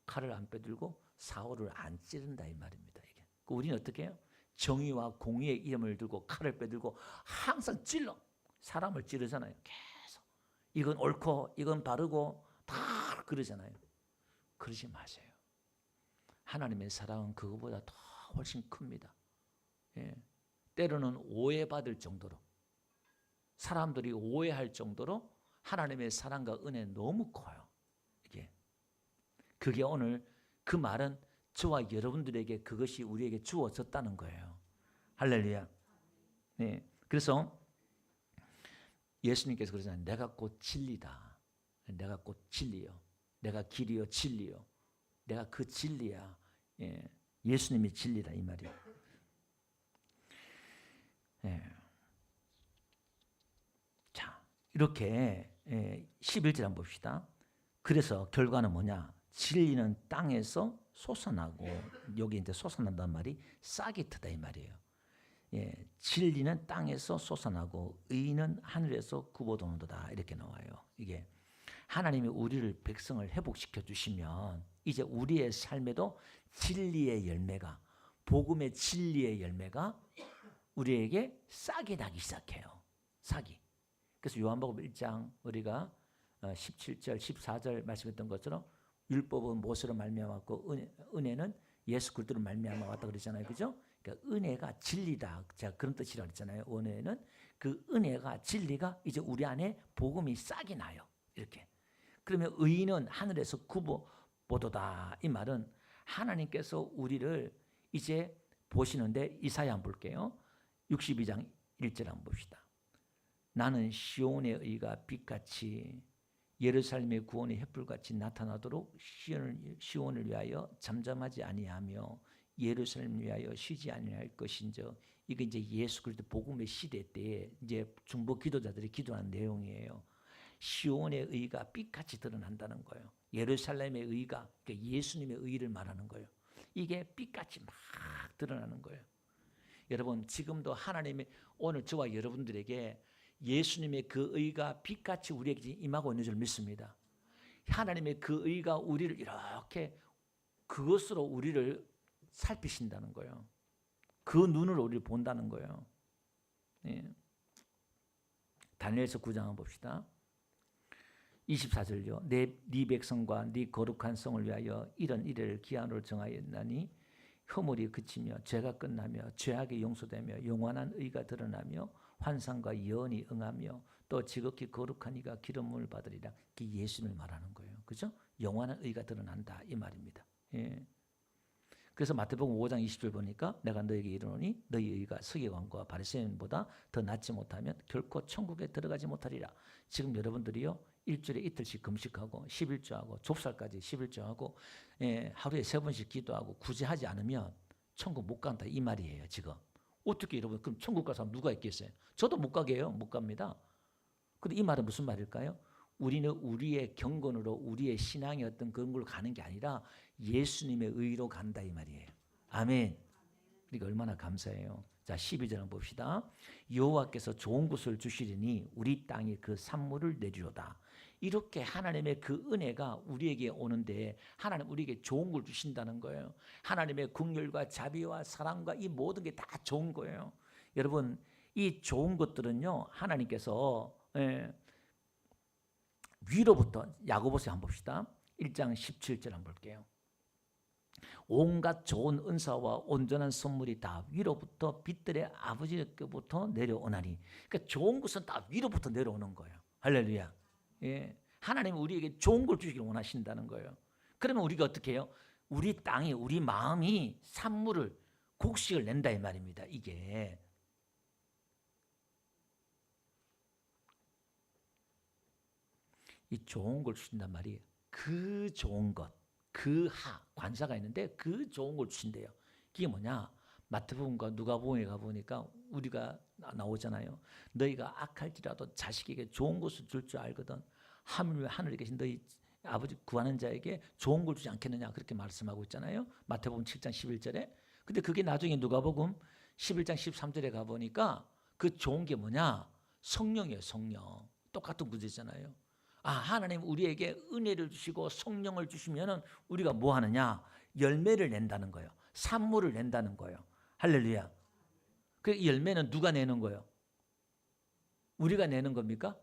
칼을 안 빼들고 사울을 안 찌른다 이 말입니다. 이게. 우리는 어떻게 해요? 정의와 공의의 이름을 들고 칼을 빼들고 항상 찔러, 사람을 찌르잖아요. 계속 이건 옳고 이건 바르고 다 그러잖아요. 그러지 마세요. 하나님의 사랑은 그거보다 더 훨씬 큽니다. 예. 때로는 오해받을 정도로, 사람들이 오해할 정도로 하나님의 사랑과 은혜 너무 커요. 이게. 그게 오늘 그 말은 저와 여러분들에게 그것이 우리에게 주어졌다는 거예요. 할렐루야. 네. 그래서 예수님께서 그러잖아요. 내가 곧 진리다. 내가 곧 진리요. 내가 길이요 진리요. 내가 그 진리야. 예. 예수님이 진리다 이 말이에요. 예. 자, 이렇게 11절 한번 봅시다. 그래서 결과는 뭐냐? 진리는 땅에서 솟아나고, 여기 이제 솟아난다는 말이 싹이 트다 이 말이에요. 예, 진리는 땅에서 솟아나고 의는 하늘에서 굽어도는도다 이렇게 나와요. 이게 하나님이 우리를 백성을 회복시켜 주시면 이제 우리의 삶에도 진리의 열매가, 복음의 진리의 열매가 우리에게 싹이 나기 시작해요. 싹이. 그래서 요한복음 1장 우리가 17절, 14절 말씀했던 것처럼 율법은 모세로 말미암았고 은혜는 예수 그리스도로 말미암아 왔다 그러잖아요. 그죠? 그러니까 은혜가 진리다. 제가 그런 뜻이라고 했잖아요. 은혜는 그 은혜가, 진리가 이제 우리 안에 복음이 싹이 나요. 이렇게. 그러면 의는 하늘에서 굽어보도다. 이 말은 하나님께서 우리를 이제 보시는데, 이사야 한번 볼게요. 62장 1절 한번 봅시다. 나는 시온의 의가 빛같이 예루살렘의 구원의 횃불같이 나타나도록 시온을 위하여 잠잠하지 아니하며 예루살렘을 위하여 쉬지 아니할 것인저. 이게 이제 예수 그리스도 복음의 시대 때 이제 중보 기도자들이 기도하는 내용이에요. 시온의 의가 빛같이 드러난다는 거예요. 예루살렘의 의가, 그러니까 예수님의 의를 말하는 거예요. 이게 빛같이 막 드러나는 거예요. 여러분, 지금도 하나님의 오늘 저와 여러분들에게 예수님의 그 의가 빛같이 우리에게 임하고 있는 줄 믿습니다. 하나님의 그 의가 우리를 이렇게 그것으로 우리를 살피신다는 거예요. 그 눈으로 우리를 본다는 거예요. 예. 다니엘서 9장 한번 봅시다. 24절요. 네 백성과 네 거룩한 성을 위하여 이런 이래를 기한으로 정하였나니 허물이 그치며 죄가 끝나며 죄악이 용서되며 영원한 의가 드러나며 환상과 예언이 응하며 또 지극히 거룩한 이가 기름을 받으리라. 그게 예수님을 말하는 거예요. 그죠? 영원한 의가 드러난다 이 말입니다. 예. 그래서 마태복음 5장 20절 보니까 내가 너에게 이르노니 너희 의가 서기관과 바리새인보다 더 낫지 못하면 결코 천국에 들어가지 못하리라. 지금 여러분들이요, 일주일에 이틀씩 금식하고 11조하고 좁쌀까지 11조하고 하루에 3번씩 기도하고 굳이 하지 않으면 천국 못 간다 이 말이에요. 지금 어떻게 여러분, 그럼 천국 갈 사람 누가 있겠어요? 저도 못 가게 해요. 못 갑니다. 근데 이 말은 무슨 말일까요? 우리는 우리의 경건으로 우리의 신앙의 어떤 그런 걸로 가는 게 아니라 예수님의 의로 간다 이 말이에요. 아멘. 그러니까 얼마나 감사해요. 자, 12절 한번 봅시다. 여호와께서 좋은 것을 주시리니 우리 땅에 그 산물을 내리로다. 이렇게 하나님의 그 은혜가 우리에게 오는데 하나님 우리에게 좋은 걸 주신다는 거예요. 하나님의 긍휼과 자비와 사랑과 이 모든 게 다 좋은 거예요. 여러분, 이 좋은 것들은요, 하나님께서 위로부터, 야고보서 한번 봅시다. 1장 17절 한번 볼게요. 온갖 좋은 은사와 온전한 선물이 다 위로부터 빛들의 아버지께부터 내려오나니. 그러니까 좋은 것은 다 위로부터 내려오는 거예요. 할렐루야. 예. 하나님은 우리에게 좋은 걸 주시기를 원하신다는 거예요. 그러면 우리가 어떻게 해요? 우리 땅이, 우리 마음이 산물을, 곡식을 낸다 이 말입니다. 이게 이 좋은 걸 주신단 말이에요. 그 좋은 것, 그 관사가 있는데 그 좋은 걸 주신대요. 이게 뭐냐? 마태복음과 누가복음에 가보니까 우리가 나오잖아요. 너희가 악할지라도 자식에게 좋은 것을 줄 줄 알거든. 하늘에 계신 너희 아버지 구하는 자에게 좋은 걸 주지 않겠느냐 그렇게 말씀하고 있잖아요. 마태복음 7장 11절에. 근데 그게 나중에 누가복음 11장 13절에 가보니까 그 좋은 게 뭐냐? 성령이에요. 성령. 똑같은 구절이잖아요. 하나님 우리에게 은혜를 주시고 성령을 주시면은 우리가 뭐 하느냐? 열매를 낸다는 거예요. 산물을 낸다는 거예요. 할렐루야. 그 열매는 누가 내는 거예요? 우리가 내는 겁니까?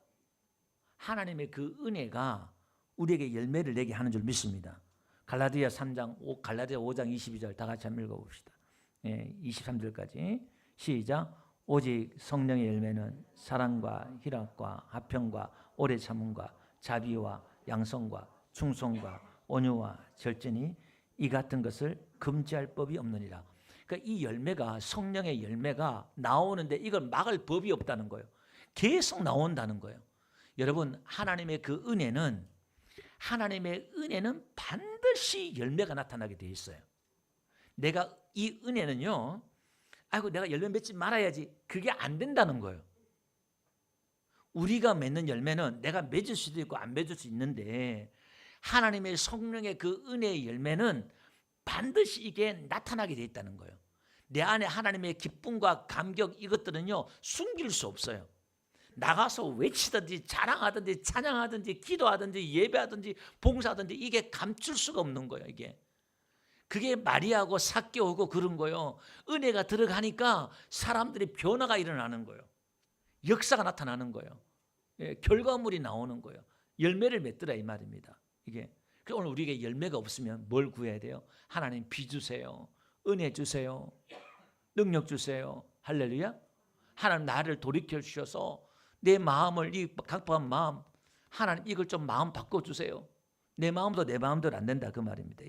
하나님의 그 은혜가 우리에게 열매를 내게 하는 줄 믿습니다. 갈라디아 5장 22절 다 같이 한번 읽어봅시다. 23절까지 시작. 오직 성령의 열매는 사랑과 희락과 화평과 오래 참음과 자비와 양성과 충성과 온유와 절제니 이 같은 것을 금지할 법이 없느니라. 그러니까 이 열매가 성령의 열매가 나오는데 이걸 막을 법이 없다는 거예요. 계속 나온다는 거예요. 여러분 하나님의 은혜는 반드시 열매가 나타나게 돼 있어요. 내가 이 은혜는요. 내가 열매 맺지 말아야지. 그게 안 된다는 거예요. 우리가 맺는 열매는 내가 맺을 수도 있고 안 맺을 수 있는데 하나님의 성령의 그 은혜의 열매는 반드시 이게 나타나게 돼 있다는 거예요. 내 안에 하나님의 기쁨과 감격 이것들은요 숨길 수 없어요. 나가서 외치든지 자랑하든지 찬양하든지 기도하든지 예배하든지 봉사하든지 이게 감출 수가 없는 거예요. 그게 마리아하고 삭개오고 그런 거예요. 은혜가 들어가니까 사람들이 변화가 일어나는 거예요. 역사가 나타나는 거예요. 결과물이 나오는 거예요. 열매를 맺더라 이 말입니다. 오늘 우리에게 열매가 없으면 뭘 구해야 돼요? 하나님 비 주세요. 은혜 주세요. 능력 주세요. 할렐루야. 하나님 나를 돌이켜 주셔서 내 마음을 이 각박한 마음 하나님 이걸 좀 마음 바꿔주세요. 내 마음도 내 마음대로 안 된다 그 말입니다.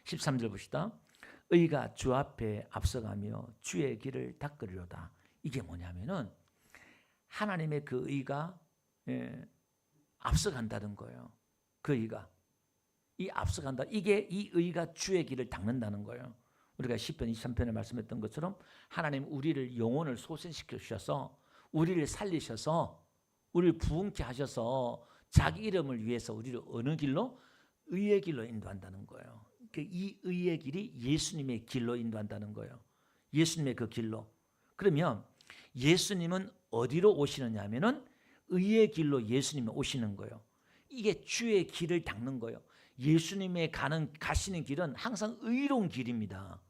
13절 봅시다. 의가 주 앞에 앞서가며 주의 길을 닦으리로다. 이게 뭐냐면은 하나님의 그 의가 앞서간다는 거예요. 그 의가 이 앞서간다. 이게 이 의가 주의 길을 닦는다는 거예요. 우리가 시편 23편에 말씀했던 것처럼 하나님 우리를 영혼을 소생시켜 주셔서 우리를 살리셔서 우리를 부흥케 하셔서 자기 이름을 위해서 우리를 어느 길로? 의의 길로 인도한다는 거예요. 이 의의 길이 예수님의 길로 인도한다는 거예요. 예수님의 그 길로. 그러면 예수님은 어디로 오시느냐 하면은 의의 길로 예수님이 오시는 거예요. 이게 주의 길을 닦는 거예요. 예수님의 가시는 길은 항상 의로운 길입니다.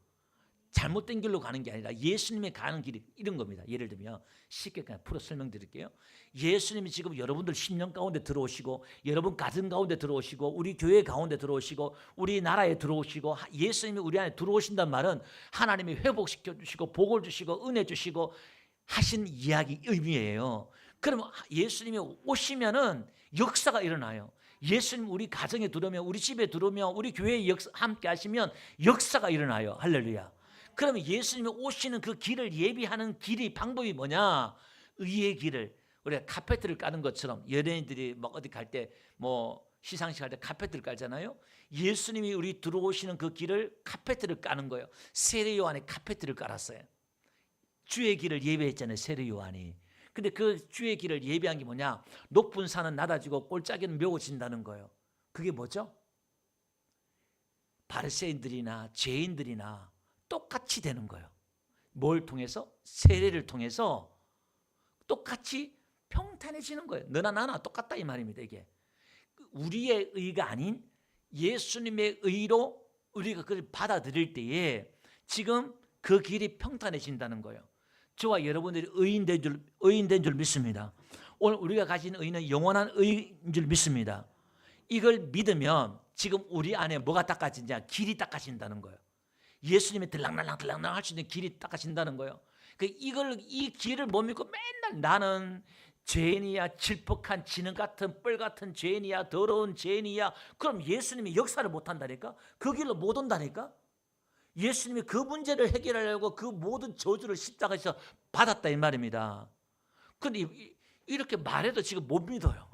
잘못된 길로 가는 게 아니라 예수님의 가는 길이 이런 겁니다. 예를 들면 쉽게 그냥 풀어 설명드릴게요. 예수님이 지금 여러분들 심령 가운데 들어오시고 여러분 가정 가운데 들어오시고 우리 교회 가운데 들어오시고 우리 나라에 들어오시고 예수님이 우리 안에 들어오신단 말은 하나님이 회복시켜 주시고 복을 주시고 은혜 주시고 하신 이야기 의미예요. 그러면 예수님이 오시면은 역사가 일어나요. 예수님 우리 가정에 들어오면 우리 집에 들어오면 우리 교회에 함께 하시면 역사가 일어나요. 할렐루야. 그러면 예수님이 오시는 그 길을 예비하는 길이 방법이 뭐냐? 의의 길을 우리가 카페트를 까는 것처럼 연예인들이 막 어디 갈 때 뭐 시상식 할 때 카페트를 깔잖아요. 예수님이 우리 들어오시는 그 길을 카페트를 까는 거예요. 세례 요한이 카페트를 깔았어요. 주의 길을 예배했잖아요. 세례 요한이. 근데 그 주의 길을 예배한 게 뭐냐? 높은 산은 낮아지고 골짜기는 묘고진다는 거예요. 그게 뭐죠? 바리새인들이나 죄인들이나 똑같이 되는 거예요. 뭘 통해서? 세례를 통해서 똑같이 평탄해지는 거예요. 너나 나나 똑같다 이 말입니다. 이게 우리의 의가 아닌 예수님의 의로 우리가 그걸 받아들일 때에 지금 그 길이 평탄해진다는 거예요. 저와 여러분들이 의인된 줄 믿습니다. 오늘 우리가 가진 의는 영원한 의인 줄 믿습니다. 이걸 믿으면 지금 우리 안에 뭐가 닦아지냐? 길이 닦아진다는 거예요. 예수님이 들락날락 할 수 있는 길이 닦아진다는 거예요. 이 길을 못 믿고 맨날 나는 죄인이야, 질퍽한 지능 같은 뻘 같은 죄인이야, 더러운 죄인이야. 그럼 예수님이 역사를 못한다니까? 그 길로 못 온다니까? 예수님이 그 문제를 해결하려고 그 모든 저주를 십자가에서 받았다 이 말입니다. 근데 이렇게 말해도 지금 못 믿어요.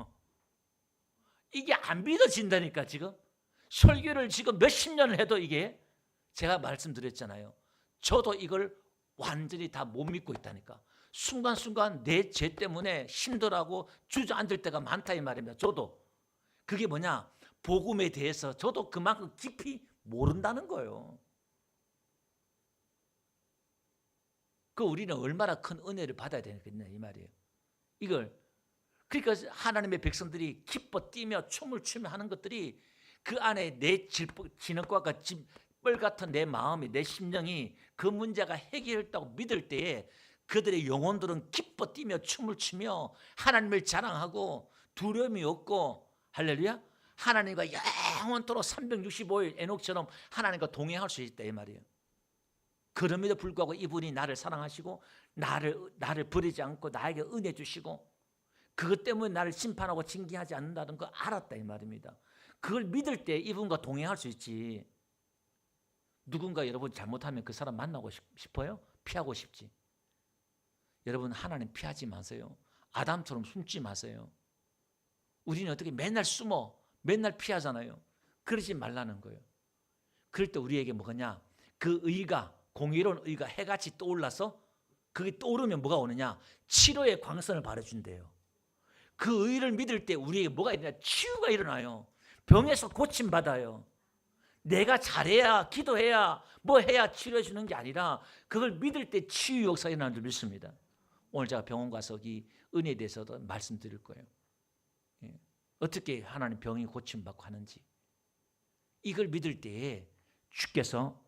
이게 안 믿어진다니까. 지금 설교를 지금 몇십 년을 해도 이게, 제가 말씀드렸잖아요. 저도 이걸 완전히 다 못 믿고 있다니까. 순간순간 내 죄 때문에 힘들어하고 주저앉을 때가 많다 이 말입니다. 저도. 그게 뭐냐, 복음에 대해서 저도 그만큼 깊이 모른다는 거예요. 그 우리는 얼마나 큰 은혜를 받아야 되겠냐 이 말이에요. 이걸, 그러니까 하나님의 백성들이 기뻐 뛰며 춤을 추며 하는 것들이 그 안에 내 진흙과 뻘 같은 내 마음이, 내 심령이 그 문제가 해결했다고 믿을 때에 그들의 영혼들은 기뻐 뛰며 춤을 추며 하나님을 자랑하고 두려움이 없고, 할렐루야, 하나님과 영원토록 365일 에녹처럼 하나님과 동행할 수 있다 이 말이에요. 그럼에도 불구하고 이분이 나를 사랑하시고 나를 버리지 않고 나에게 은혜 주시고 그것 때문에 나를 심판하고 징계하지 않는다는 걸 알았다 이 말입니다. 그걸 믿을 때 이분과 동행할 수 있지. 누군가 여러분 잘못하면 그 사람 만나고 싶어요? 피하고 싶지. 여러분, 하나님 피하지 마세요. 아담처럼 숨지 마세요. 우리는 어떻게 맨날 숨어 맨날 피하잖아요. 그러지 말라는 거예요. 그럴 때 우리에게 뭐냐, 그 의가, 공의로운 의가 해같이 떠올라서, 그게 떠오르면 뭐가 오느냐, 치료의 광선을 발해준대요. 그 의를 믿을 때 우리에게 뭐가 일어나냐, 치유가 일어나요. 병에서 고침받아요. 내가 잘해야, 기도해야, 뭐 해야 치료해 주는 게 아니라 그걸 믿을 때 치유 역사가 일어나는 줄 믿습니다. 오늘 제가 병원 가서 이 은혜에 대해서도 말씀드릴 거예요. 어떻게 하나님 병이 고침받고 하는지. 이걸 믿을 때에 주께서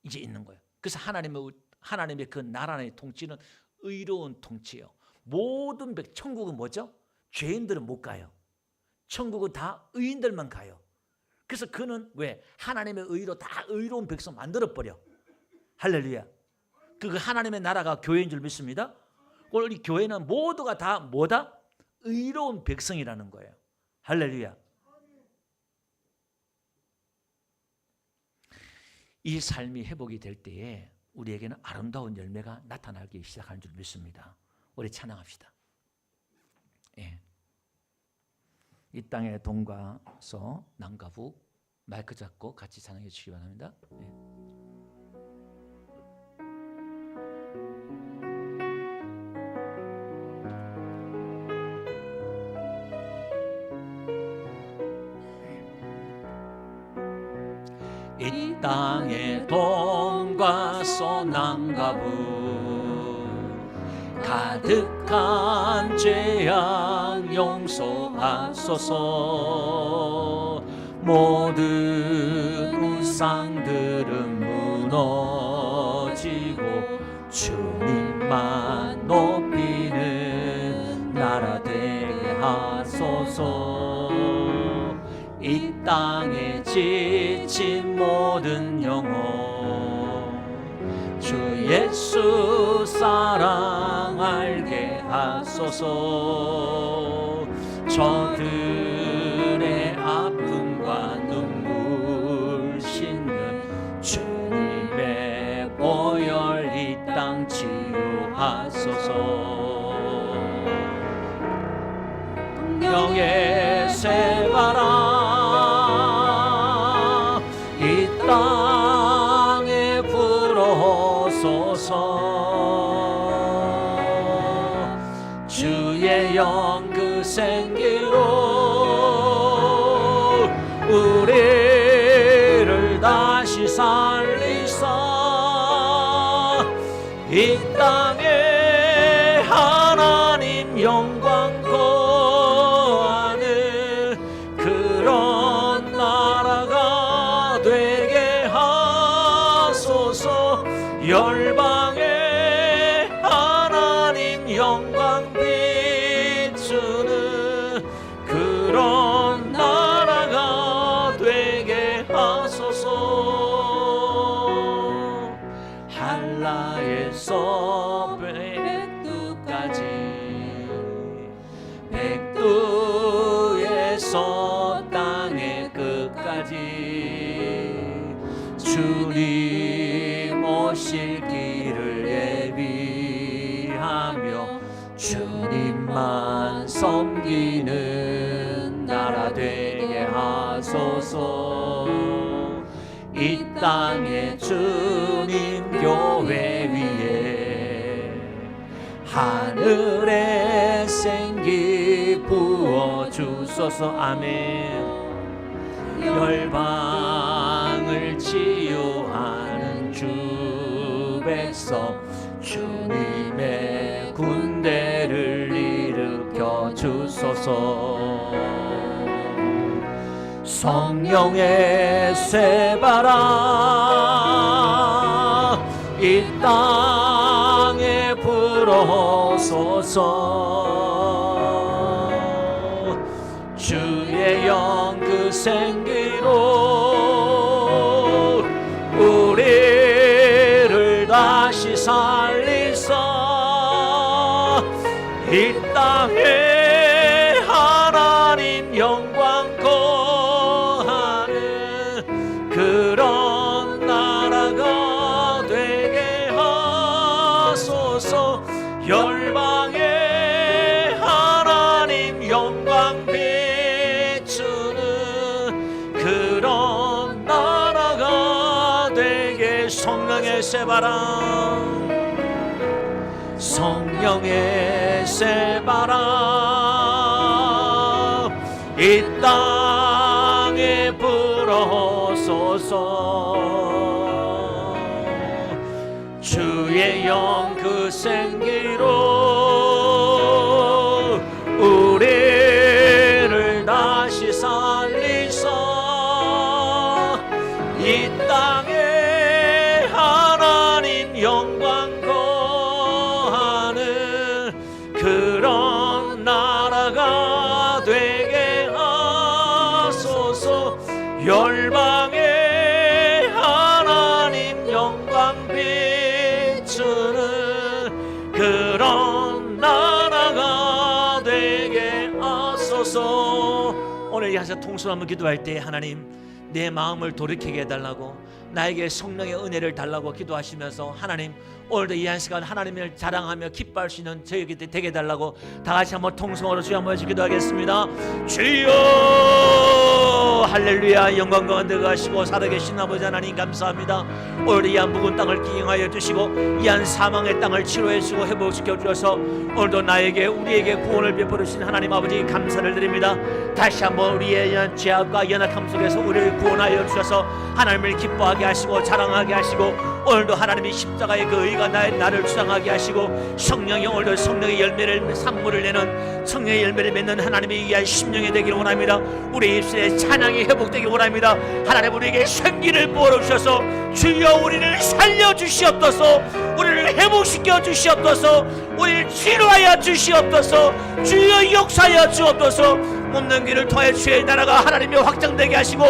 이제 있는 거예요. 그래서 하나님의 그 나라의 통치는 의로운 통치예요. 모든 천국은 뭐죠? 죄인들은 못 가요. 천국은 다 의인들만 가요. 그래서 그는 왜? 하나님의 의로 다 의로운 백성 만들어버려. 할렐루야. 그 하나님의 나라가 교회인 줄 믿습니다. 오늘 이 교회는 모두가 다 뭐다? 의로운 백성이라는 거예요. 할렐루야. 이 삶이 회복이 될 때에 우리에게는 아름다운 열매가 나타나기 시작하는 줄 믿습니다. 우리 찬양합시다. 예. 이 땅에 동과서 남과 북 마이크 잡고 같이 찬양해 주시기 바랍니다. 예. 이 땅에 동과 남과 북 가득한 죄악 용서하소서. 모든 우상들은 무너지고 주님만 높이는 나라 되게 하소서. 이 땅에 지친 모든 영혼 주 예수 사랑 알게 하소서. 저들의 아픔과 눈물 씻는 주님의 보혈 이 땅 치유하소서. 성령의 새바람 이 땅에 불어소서. 주의 영 그 생기로 우리를 다시 살리사. 이 땅에 하나님 영광 거하는 그런 나라가 되게 하소서. 열방에 하나님 영광 비추는 그런 나라가 되게 하소서. 끝까지 주님 오실 길을 예비하며 주님만 섬기는 나라 되게 하소서. 이 땅에 주님 교회 위에 하늘의 생기 부어주소서. 아멘. 열방을 치유하는 주 백성 주님의 군대를 일으켜 주소서. 성령의 쇠바람 이 땅에 불어소서. 주의 영 그 생기로 우리를 다시 살리사 이 땅에 하나님 영광 거하는 그런 나라가 되게 하소서. 열방에 하나님 영광 비추는 그런 나라가 되게. 성령의 새바람 성령의 새바람 이 땅에 불어소서. 주의 영 그 생기로 우리를 다시 살리사 이 땅에 하나님 영광 거하는 그런 나라가 되게 하소서. 열방에 하나님 영광 비추는 그런 나라가 되게 하소서. 오늘 야사 통솔 한번 기도할 때 하나님 내 마음을 돌이키게 해달라고 나에게 성령의 은혜를 달라고 기도하시면서 하나님 오늘도 이 한 시간 하나님을 자랑하며 기뻐할 수 있는 저에게 되게 해달라고 다 같이 한번 통성으로 주여 한번 기도하겠습니다. 주여 할렐루야. 영광 가운데 가시고 살아계신 아버지 하나님 감사합니다. 오늘 이 한 묵은 땅을 기경하여 주시고 이 한 사망의 땅을 치료해 주시고 회복시켜 주셔서 오늘도 나에게 우리에게 구원을 베풀어 주신 하나님 아버지 감사를 드립니다. 다시 한번 우리의 죄악과 연약함 속에서 우리를 구원하여 주셔서 하나님을 기뻐하게 하시고 자랑하게 하시고 오늘도 하나님이 십자가의 그 의가 나를 주장하게 하시고 성령이 오늘도 성령의 열매를 산물을 내는 성령의 열매를 맺는 하나님의 귀한 심령이 되기를 원합니다. 우리 입술에 찬양이 회복되기 원합니다. 하나님 우리에게 생기를 부어주셔서 주여 우리를 살려주시옵소서. 우리를 회복시켜 주시옵소서. 우리를 치료하여 주시옵소서. 주여 역사하여 주옵소서. 없는 길을 통해 주의 나라가 하나님의 확장되게 하시고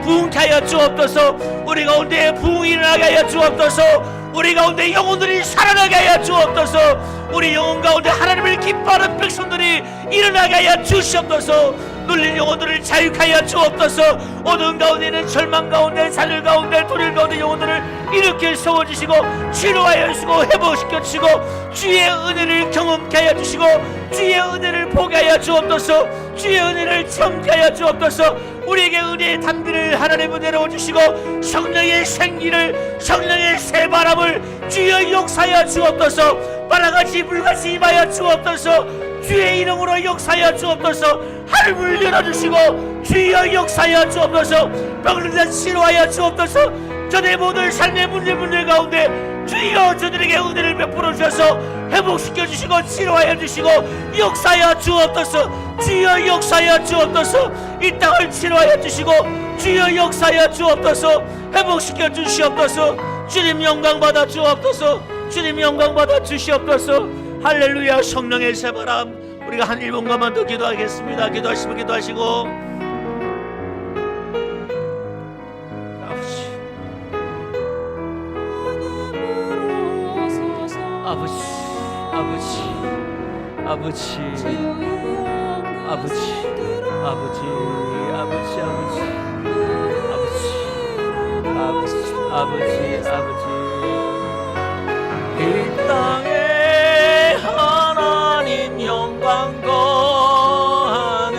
부흥케 하여 주옵소서. 우리 가운데 부흥이 일어나게 하여 주옵소서. 우리 가운데 영혼들이 살아나게 하여 주옵소서. 우리 영혼 가운데 하나님을 기뻐하는 백성들이 일어나게 하여 주시옵소서. 눌린 영혼들을 자유케 하여 주옵소서. 어두운 가운데 있는 절망 가운데 잔일 가운데 도릴 가운데 영혼들을 일으켜 세워주시고 치료하여 주시고 회복시켜 주시고 주의 은혜를 경험케 하여 주시고 주의 은혜를 보게 하여 주옵소서. 주의 은혜를 체험케 하여 주옵소서. 우리에게 은혜의 담비를 하나님 은혜로 주시고 성령의 생기를 성령의 새바람을 주여 역사하여 주옵소서. 바라같이 불같이 임하여 주옵소서. 주의 이름으로 역사하여 주옵소서. 하늘을 열어주시고 주여 역사하여 주옵소서. 병들은 치료하여 주옵소서. 저들의 모든 삶의 문제 가운데 주여 저들에게 은혜를 베풀어 주셔서 회복시켜 주시고 치료하여 주시고 역사하여 주옵소서. 주여 역사하여 주옵소서. 이 땅을 치료하여 주시고 주여 역사하여 주옵소서. 회복시켜 주시옵소서. 주님 영광 받아 주옵소서. 주님 영광 받아 주시옵소서. 할렐루야. 성령의 새바람 우리가 한 1분간만 더 기도하겠습니다. 기도하시면 기도하시고 아버지 아버지 이 땅에 하나님 영광 거하는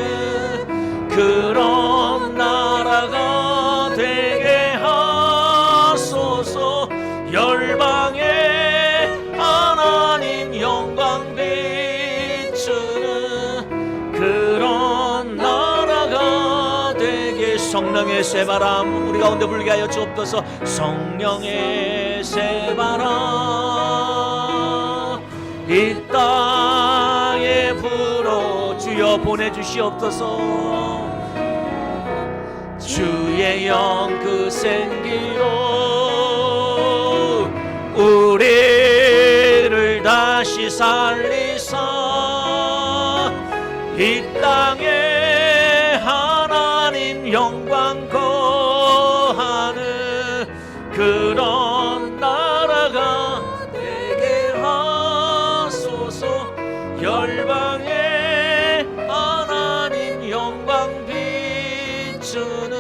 그런 나라가 되게 하소서. 열방에 하나님 영광 비추는 그런 나라가 되게. 성령의 새바람 우리 가운데 불게 하여 주옵소서. 성령의 새바람 이 땅에 불어 주여 보내주시옵소서. 주의 영 그 생기로 우리를 다시 살리사 이 땅에 하나님 영광 거하는 그런 나라가 되게 하소서. 열방에 하나님 영광 비추는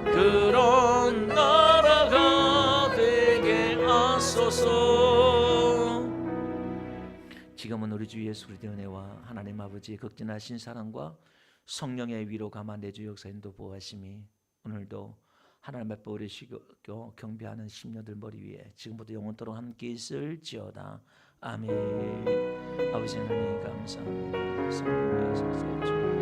그런 나라가 되게 하소서. 지금은 우리 주 예수 그리스도의 은혜와 하나님 아버지의 극진하신 사랑과 성령의 위로 감화 내주 역사 인도 보호하심이 오늘도 하나님 앞에 오르시고 경배하는 심령들 머리 위에 지금부터 영원토록 함께 있을지어다. 아멘. 아버지 하나님 감사합니다. 성령의 역사에 주님